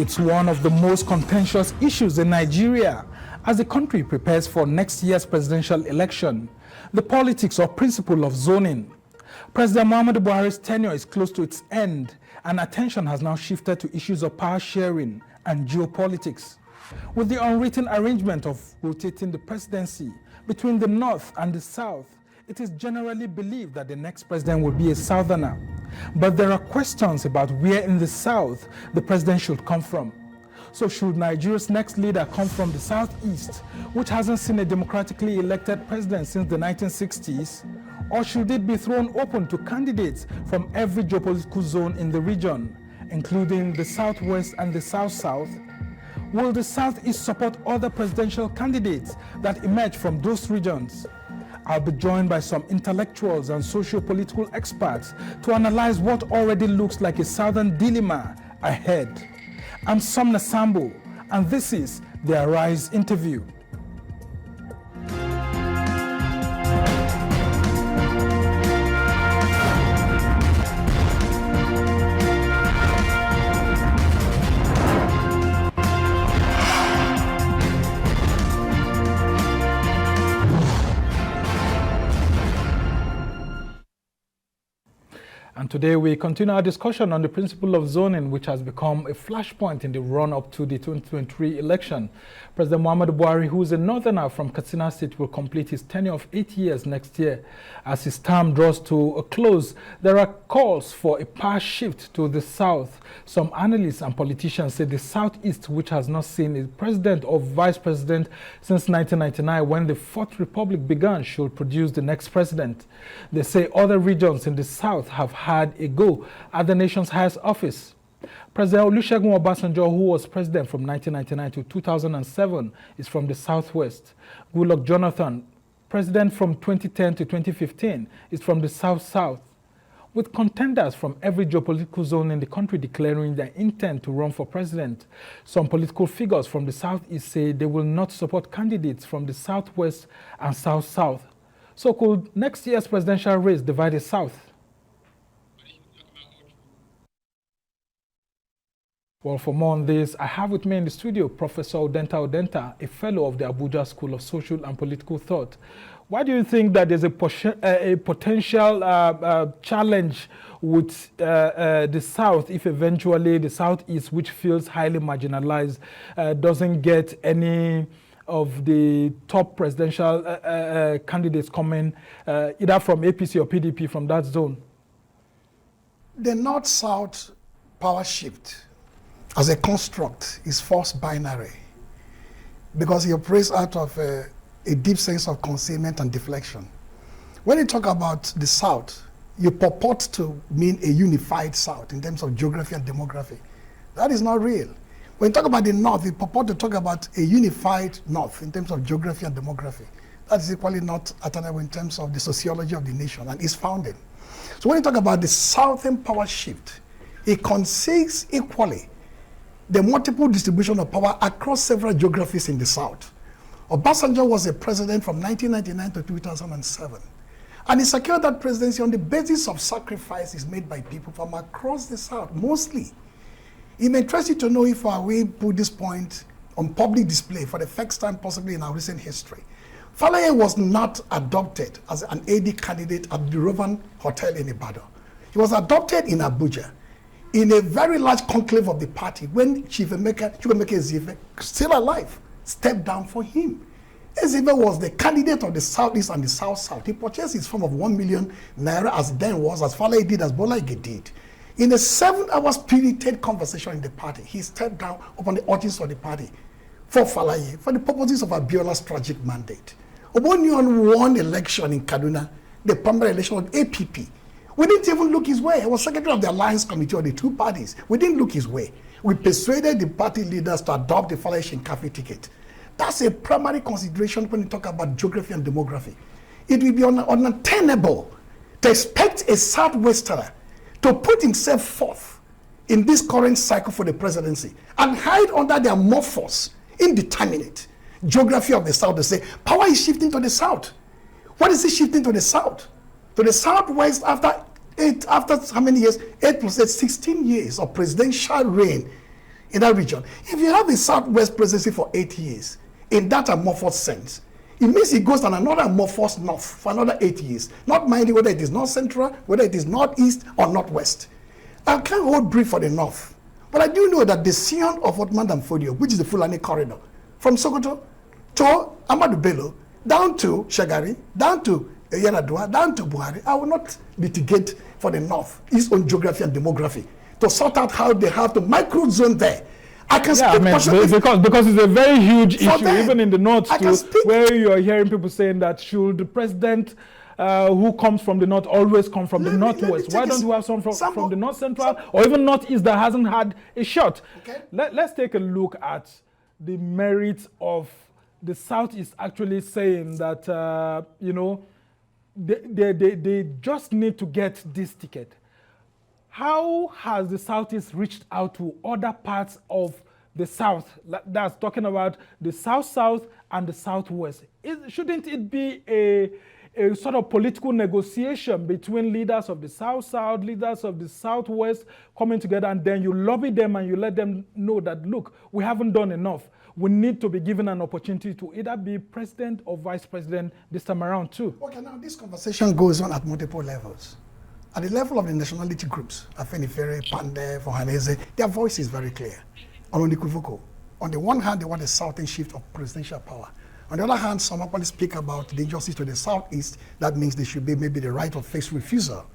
It's one of the most contentious issues in Nigeria as the country prepares for next year's presidential election, the politics or principle of zoning. President Muhammadu Buhari's tenure is close to its end, and attention has now shifted to issues of power sharing and geopolitics. With the unwritten arrangement of rotating the presidency between the North and the South, it is generally believed that the next president will be a Southerner. But there are questions about where in the South the president should come from. So should Nigeria's next leader come from the Southeast, which hasn't seen a democratically elected president since the 1960s? Or should it be thrown open to candidates from every geopolitical zone in the region, including the Southwest and the South-South? Will the Southeast support other presidential candidates that emerge from those regions? I'll be joined by some intellectuals and socio-political experts to analyze what already looks like a Southern dilemma ahead. I'm Somna Sambo, and this is the Arise interview. And today we continue our discussion on the principle of zoning, which has become a flashpoint in the run-up to the 2023 election. President Muhammadu Buhari, who is a northerner from Katsina State, will complete his tenure of 8 years next year. As his term draws to a close, there are calls for a power shift to the south. Some analysts and politicians say the Southeast, which has not seen a president or vice president since 1999, when the Fourth Republic began, should produce the next president. They say other regions in the south have had a go at the nation's highest office. President Olusegun Obasanjo, who was president from 1999 to 2007, is from the Southwest. Goodluck Jonathan, president from 2010 to 2015, is from the South-South. With contenders from every geopolitical zone in the country declaring their intent to run for president, some political figures from the Southeast say they will not support candidates from the Southwest and South-South. So could next year's presidential race divide the South? Well, for more on this, I have with me in the studio Professor Udenta, a fellow of the Abuja School of Social and Political Thought. Why do you think that there's a potential challenge with the South if eventually the Southeast, which feels highly marginalized, doesn't get any of the top presidential candidates coming either from APC or PDP from that zone? The North-South power shift as a construct is false binary because it operates out of a deep sense of concealment and deflection. When you talk about the South, you purport to mean a unified South in terms of geography and demography. That is not real. When you talk about the North, you purport to talk about a unified North in terms of geography and demography. That is equally not attainable in terms of the sociology of the nation and its founding. So when you talk about the Southern power shift, it conceals equally the multiple distribution of power across several geographies in the South. Obasanjo was a president from 1999 to 2007. And he secured that presidency on the basis of sacrifices made by people from across the South, mostly. It may interest you to know if we put this point on public display for the first time possibly in our recent history. Falaye was not adopted as an AD candidate at the Rovan Hotel in Ibadan. He was adopted in Abuja, in a very large conclave of the party, when Chief Emeka Ezeife, still alive, stepped down for him. Ezeife was the candidate of the Southeast and the South-South. He purchased his form of 1 million naira as then was, as Falaye did, as Bola Ige did. In a 7-hour spirited conversation in the party, he stepped down upon the urgings of the party for Falaye, for the purposes of Abiola's tragic mandate. Obonion won election in Kaduna, the primary election of APP. We didn't even look his way. I was secretary of the Alliance Committee of the two parties. We didn't look his way. We persuaded the party leaders to adopt the Falaye Shinkafi ticket. That's a primary consideration when you talk about geography and demography. It will be unattainable to expect a Southwesterner to put himself forth in this current cycle for the presidency and hide under the amorphous, indeterminate geography of the South to say, power is shifting to the South. What is it shifting to the South? To the Southwest after how many years? 8 plus 8, 16 years of presidential reign in that region. If you have the Southwest presidency for 8 years, in that amorphous sense, it means it goes on another amorphous north for another 8 years, not minding whether it is north central, whether it is northeast or northwest. I can't hold brief for the north, but I do know that the Sion of Ottoman Danfodio, which is the Fulani corridor, from Sokoto to Amadou Bello, down to Shagari, down to Yaradua, down to Buhari, I will not litigate for the north, its own geography and demography, to sort out how they have to micro-zone there. I can speak because it's a very huge issue, them. Even in the north too, where you are hearing people saying that should the president who comes from the north always come from the northwest? Why don't we have some from the north central or even northeast that hasn't had a shot? Okay. Let's take a look at the merits of the southeast actually saying that they just need to get this ticket. How has the Southeast reached out to other parts of the South? That's talking about the South-South and the Southwest. Shouldn't it be a sort of political negotiation between leaders of the South-South, leaders of the Southwest coming together, and then you lobby them and you let them know that, look, we haven't done enough. We need to be given an opportunity to either be president or vice president this time around too. Okay, now this conversation goes on at multiple levels. At the level of the nationality groups, Afenifere, Pande, Fohanese, their voice is very clear and unequivocal. On the one hand, they want a southern shift of presidential power. On the other hand, some actually speak about the injustice to the southeast. That means there should be maybe the right of first refusal.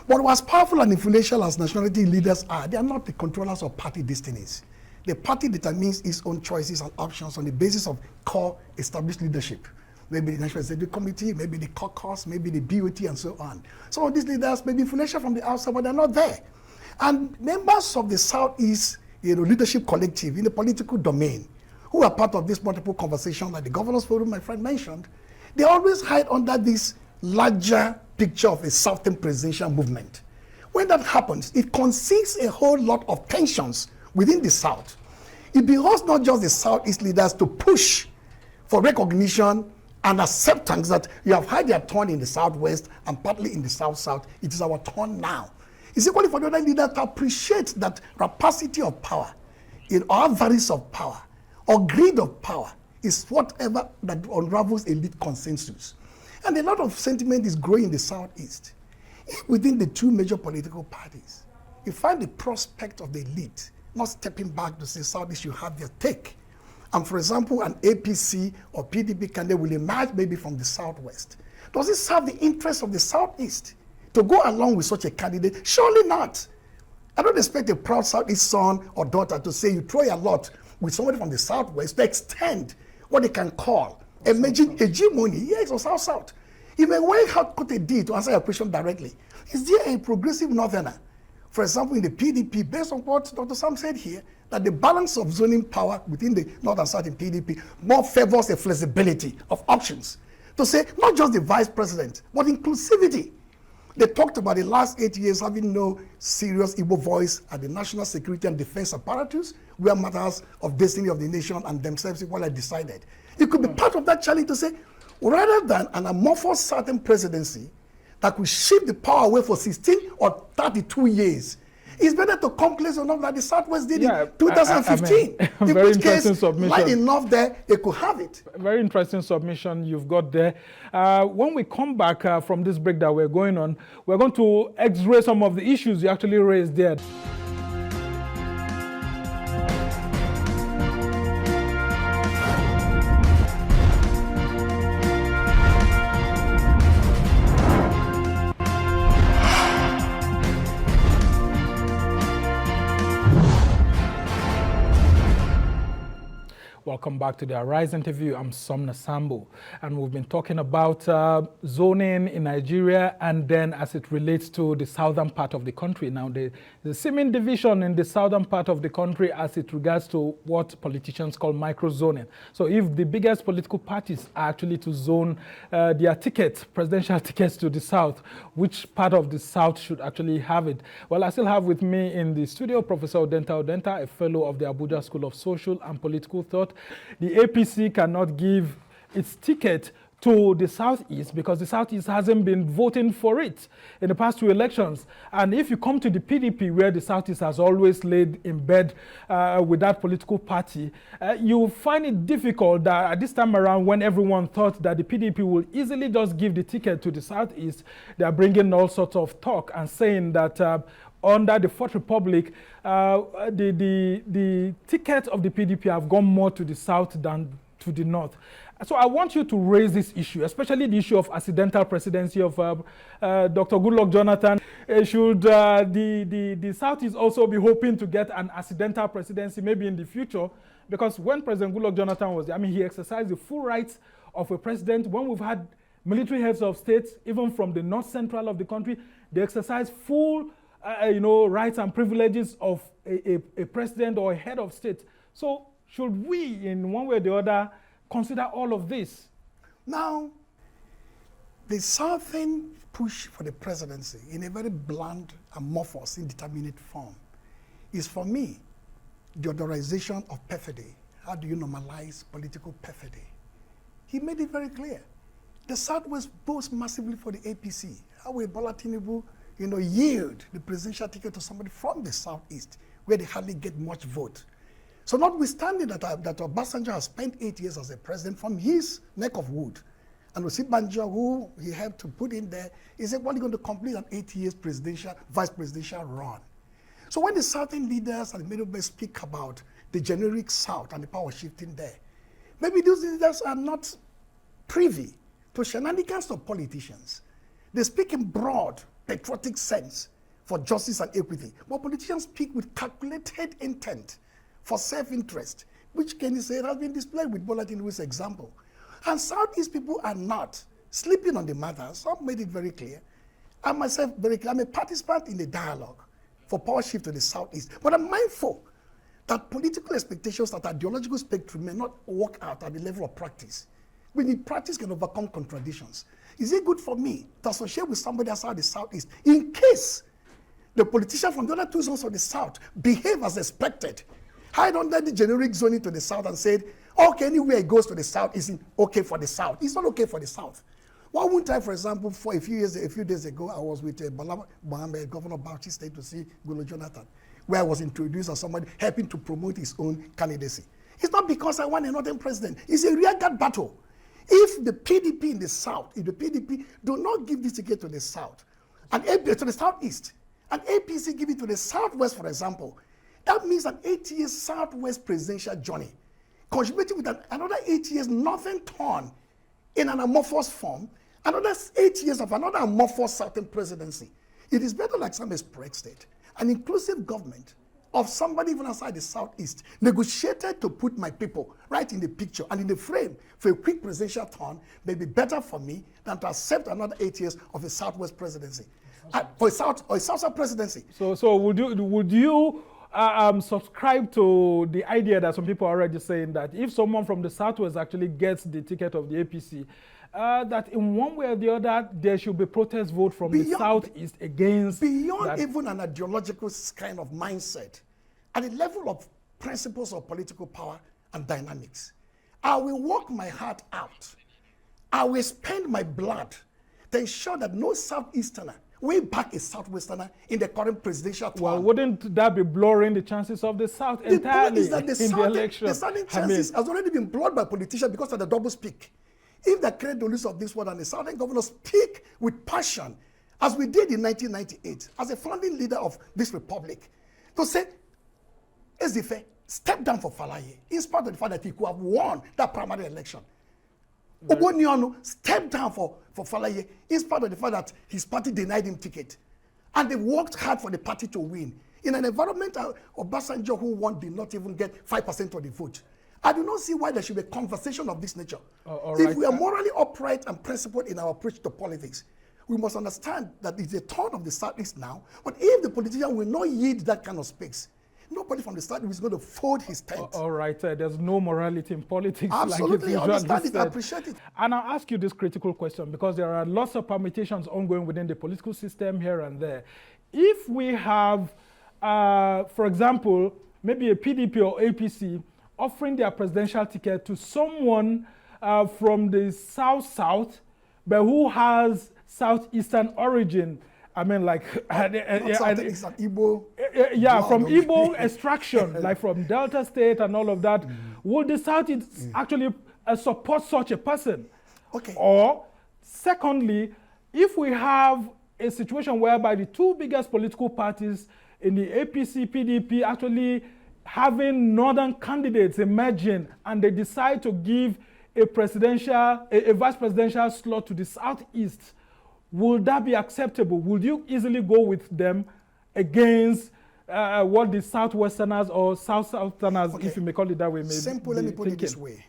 But as powerful and influential as nationality leaders are, they are not the controllers of party destinies. The party determines its own choices and options on the basis of core established leadership. Maybe the National Executive Committee, maybe the caucus, maybe the BOT, and so on. Some of these leaders may be influential from the outside, but they're not there. And members of the Southeast leadership collective in the political domain, who are part of this multiple conversation, like the Governors Forum my friend mentioned, they always hide under this larger picture of a Southern presidential movement. When that happens, it conceals a whole lot of tensions within the South. It behoves not just the Southeast leaders to push for recognition and acceptance that you have had your turn in the Southwest and partly in the South-South. It is our turn now. It's equally for the other leaders to appreciate that rapacity of power, or avarice of power, or greed of power is whatever that unravels elite consensus. And a lot of sentiment is growing in the Southeast. Within the two major political parties, you find the prospect of the elite not stepping back to say Southeast should have their take. And for example, an APC or PDP candidate will emerge maybe from the Southwest. Does it serve the interests of the Southeast to go along with such a candidate? Surely not. I don't expect a proud Southeast son or daughter to say you throw a lot with somebody from the Southwest to extend what they can call emerging hegemony. Yes, or South-South. You may well have put a D to answer your question directly. Is there a progressive northerner, for example, in the PDP, based on what Dr. Sam said here, that the balance of zoning power within the North and South in PDP more favors a flexibility of options to say not just the vice president, but inclusivity. They talked about the last 8 years having no serious Igbo voice at the national security and defense apparatus, where matters of destiny of the nation and themselves equally decided. It could be part of that challenge to say, rather than an amorphous Southern presidency that could shift the power away for 16 or 32 years, it's better to come close enough like the Southwest did in 2015. In very which case, submission. light enough there, they could have it. Very interesting submission you've got there. When we come back from this break that we're going on, we're going to x-ray some of the issues you actually raised there. Welcome back to the Arise interview. I'm Somna Sambo, and we've been talking about zoning in Nigeria and then as it relates to the southern part of the country. Now, the seeming division in the southern part of the country as it regards to what politicians call micro-zoning. So if the biggest political parties are actually to zone their tickets, presidential tickets to the south, which part of the south should actually have it? Well, I still have with me in the studio Professor Udenta, a fellow of the Abuja School of Social and Political Thought. The APC cannot give its ticket to the Southeast because the Southeast hasn't been voting for it in the past 2 elections. And if you come to the PDP, where the Southeast has always laid in bed with that political party, you find it difficult that at this time around, when everyone thought that the PDP will easily just give the ticket to the Southeast, they are bringing all sorts of talk and saying that under the Fourth Republic, the tickets of the PDP have gone more to the South than to the North. So I want you to raise this issue, especially the issue of accidental presidency of Dr. Goodluck Jonathan. Should the Southeast also be hoping to get an accidental presidency maybe in the future? Because when President Goodluck Jonathan was there, I mean, he exercised the full rights of a president. When we've had military heads of states, even from the north central of the country, they exercise full rights and privileges of a president or a head of state. So should we, in one way or the other, consider all of this? Now, the Southern push for the presidency in a very blunt, amorphous, indeterminate form is, for me, the authorization of perfidy. How do you normalize political perfidy? He made it very clear. The Southwest votes massively for the APC. How will Bola Tinubu, yield the presidential ticket to somebody from the Southeast, where they hardly get much vote? So notwithstanding that Obasanjo has spent 8 years as a president from his neck of wood, and Osibanjo, who he helped to put in there, is only going to complete an 8 years vice presidential run. So when the Southern leaders and the Middle Belt speak about the generic South and the power shifting there, maybe those leaders are not privy to shenanigans of politicians. They speak in broad, patriotic sense for justice and equity, but politicians speak with calculated intent for self-interest, which can you say has been displayed with Bola Tinubu's example. And Southeast people are not sleeping on the matter. Some made it very clear. I myself very clear. I'm a participant in the dialogue for power shift to the Southeast. But I'm mindful that political expectations at ideological spectrum may not work out at the level of practice. We need practice can overcome contradictions. Is it good for me to associate with somebody outside the Southeast in case the politician from the other two zones of the South behave as expected? Hide under the generic zoning to the South and said, okay, anywhere it goes to the South isn't okay for the South. It's not okay for the South. One time, for example, for a few days ago, I was with Bala Mohammed, Governor of Bauchi State, to see Goodluck Jonathan, where I was introduced as somebody helping to promote his own candidacy. It's not because I want a northern president. It's a rearguard battle. If the PDP in the South, if the PDP do not give this ticket to the South, and to the Southeast, and APC give it to the Southwest, for example, that means an 8 years Southwest presidential journey, contributing with another 8 years northern turn in an amorphous form, another 8 years of another amorphous Southern presidency. It is better, like some Express State, an inclusive government of somebody even outside the Southeast, negotiated to put my people right in the picture and in the frame for a quick presidential turn may be better for me than to accept another 8 years of a Southwest presidency. For a South presidency. So would you subscribe to the idea that some people are already saying that if someone from the Southwest actually gets the ticket of the APC, that in one way or the other, there should be protest vote from the Southeast against beyond even an ideological kind of mindset, at the level of principles of political power and dynamics. I will work my heart out. I will spend my blood to ensure that no Southeasterner will back a Southwesterner in the current presidential term. Well, wouldn't that be blurring the chances of the South entirely in the election? The Southern chances has already been blurred by politicians because of the double speak. If the create the list of this world and the Southern governors speak with passion, as we did in 1998, as a founding leader of this republic, to say, Ezife, step down for Falaye, in spite of the fact that he could have won that primary election. Obonionu stepped down for Falaye, in spite of the fact that his party denied him ticket. And they worked hard for the party to win. In an environment Obasanjo, who won, did not even get 5% of the vote. I do not see why there should be a conversation of this nature. If we are morally upright and principled in our approach to politics, we must understand that it's a turn of the Southeast now. But if the politician will not yield that kind of space, nobody from the Southeast is going to fold his tent. All right, there's no morality in politics. Absolutely, like I understand it, I appreciate it. And I'll ask you this critical question because there are lots of permutations ongoing within the political system here and there. If we have, for example, maybe a PDP or APC offering their presidential ticket to someone from the south, but who has southeastern origin. I mean, like, It's an Igbo. yeah, from Igbo extraction, like from Delta State and all of that. Would the South actually support such a person? Okay. Or, secondly, if we have a situation whereby the two biggest political parties in the APC, PDP actually having northern candidates emerging, and they decide to give a vice presidential slot to the southeast, will that be acceptable? Would you easily go with them against what the southwesterners or southerners, if you may call it that way, may Simple, be let me put thinking? it this way.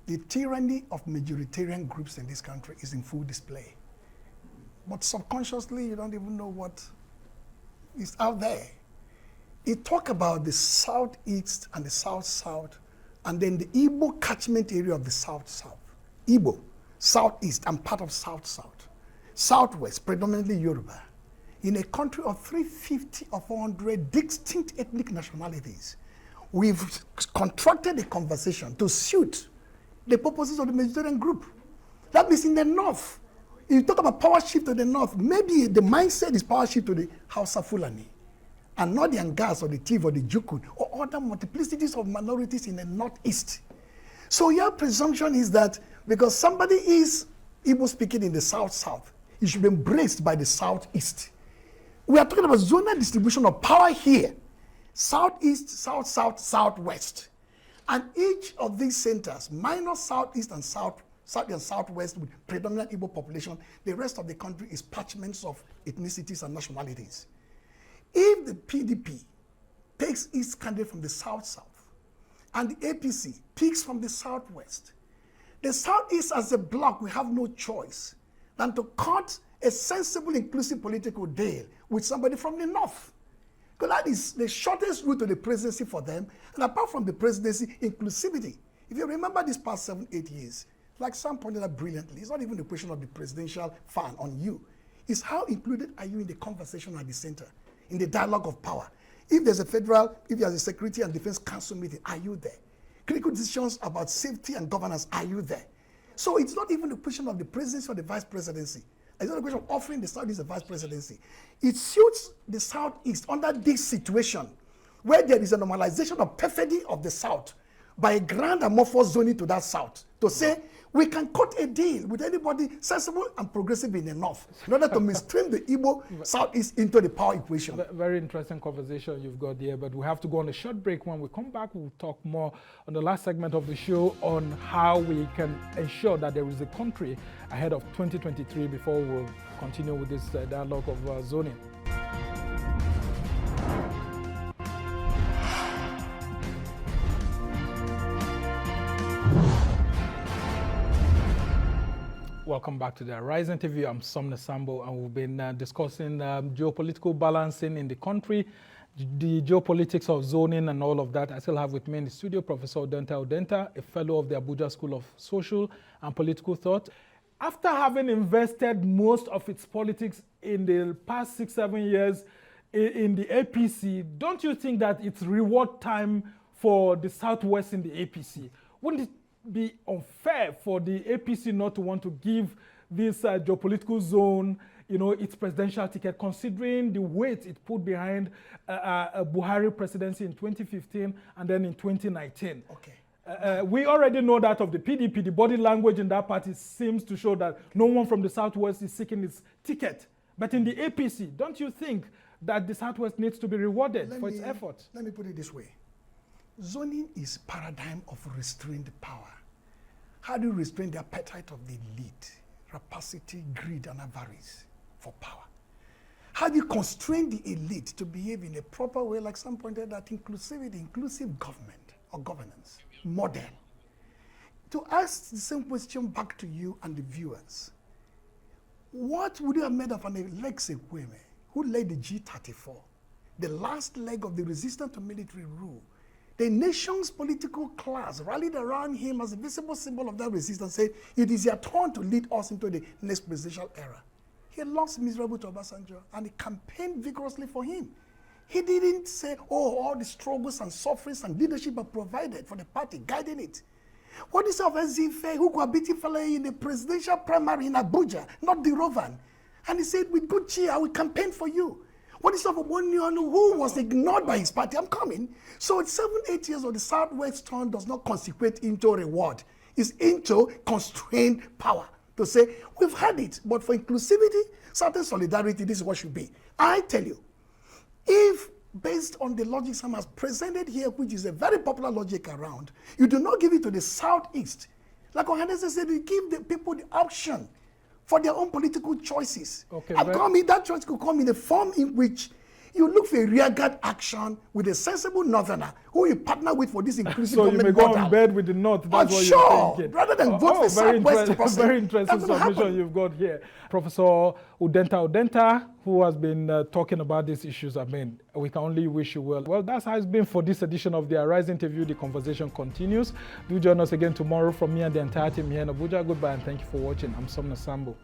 The tyranny of majoritarian groups in this country is in full display. But subconsciously, you don't even know what is out there. It talk about the southeast and the south-south, and then the Igbo catchment area of the south-south. Igbo, southeast, and part of south-south. Southwest, predominantly Yoruba. In a country of 350 or 400 distinct ethnic nationalities, we've contracted a conversation to suit the purposes of the Mediterranean group. That means in the north, you talk about power shift to the north, maybe the mindset is power shift to the Hausa Fulani, and not the Angas or the Tiv or the Jukun or other multiplicities of minorities in the northeast. So your presumption is that because somebody is Igbo speaking in the south-south, it should be embraced by the southeast. We are talking about zonal distribution of power here. Southeast, south-south, southwest. And each of these centers, minus southeast and south and southwest with predominant Igbo population, the rest of the country is parchments of ethnicities and nationalities. If the PDP takes its candidate from the south-south and the APC picks from the southwest, the southeast as a bloc will have no choice than to cut a sensible, inclusive political deal with somebody from the north. Because that is the shortest route to the presidency for them. And apart from the presidency, inclusivity. If you remember these past 7-8 years, like Sam pointed out brilliantly, it's not even the question of the presidential fan on you. It's how included are you in the conversation at the center, in the dialogue of power. If there's a Security and Defense Council meeting, are you there? Critical decisions about safety and governance, are you there? So it's not even a question of the presidency or the vice presidency. It's not a question of offering the Southeast a vice presidency. It suits the Southeast under this situation where there is a normalization of perfidy of the South by a grand amorphous zoning to that South to say we can cut a deal with anybody sensible and progressive in the North in order to mainstream the Igbo Southeast into the power equation. Very interesting conversation you've got here, but we have to go on a short break. When we come back, we'll talk more on the last segment of the show on how we can ensure that there is a country ahead of 2023 before we'll continue with this dialogue of zoning. Welcome back to the AriseTV. I'm Somna Sambo, and we've been discussing geopolitical balancing in the country, the geopolitics of zoning and all of that. I still have with me in the studio Professor Udenta, a fellow of the Abuja School of Social and Political Thought. After having invested most of its politics in the past 6-7 years in the APC, don't you think that it's reward time for the Southwest in the APC? Wouldn't it be unfair for the APC not to want to give this geopolitical zone, its presidential ticket, considering the weight it put behind a Buhari presidency in 2015 and then in 2019? Okay. We already know that of the PDP, the body language in that party seems to show that no one from the Southwest is seeking its ticket. But in the APC, don't you think that the Southwest needs to be rewarded for its efforts? Let me put it this way. Zoning is a paradigm of restrained power. How do you restrain the appetite of the elite, rapacity, greed, and avarice for power? How do you constrain the elite to behave in a proper way, like some pointed out, inclusivity, inclusive government or governance, model? To ask the same question back to you and the viewers, what would you have made of an Alexei Kweme, who led the G34, the last leg of the resistance to military rule? The nation's political class rallied around him as a visible symbol of that resistance, saying, it is your turn to lead us into the next presidential era. He lost miserable to Obasanjo, and he campaigned vigorously for him. He didn't say, oh, all the struggles and sufferings and leadership are provided for the party, guiding it. What is of Ezife, who got beaten in the presidential primary in Abuja, not the Rovan? And he said, with good cheer, I will campaign for you. What is of Obonionu, who was ignored by his party? I'm coming. So it's 7-8 years of the Southwest turn does not consecrate into reward. It's into constrained power. To say, we've had it, but for inclusivity, certain solidarity, this is what should be. I tell you, if based on the logic Sam has presented here, which is a very popular logic around, you do not give it to the Southeast. Like Ohanese said, you give the people the option for their own political choices. Okay, that choice could come in the form in which you look for a rearguard action with a sensible northerner who you partner with for this inclusive government model. So you may go on bed with the North, that's what you're thinking. Rather than vote for Southwest person. Very interesting submission you've got here. Professor Udenta, who has been talking about these issues, I mean, we can only wish you well. Well, that's how it's been for this edition of the Arise interview. The conversation continues. Do join us again tomorrow from me and the entire team here in Abuja. Goodbye and thank you for watching. I'm Somna Sambo.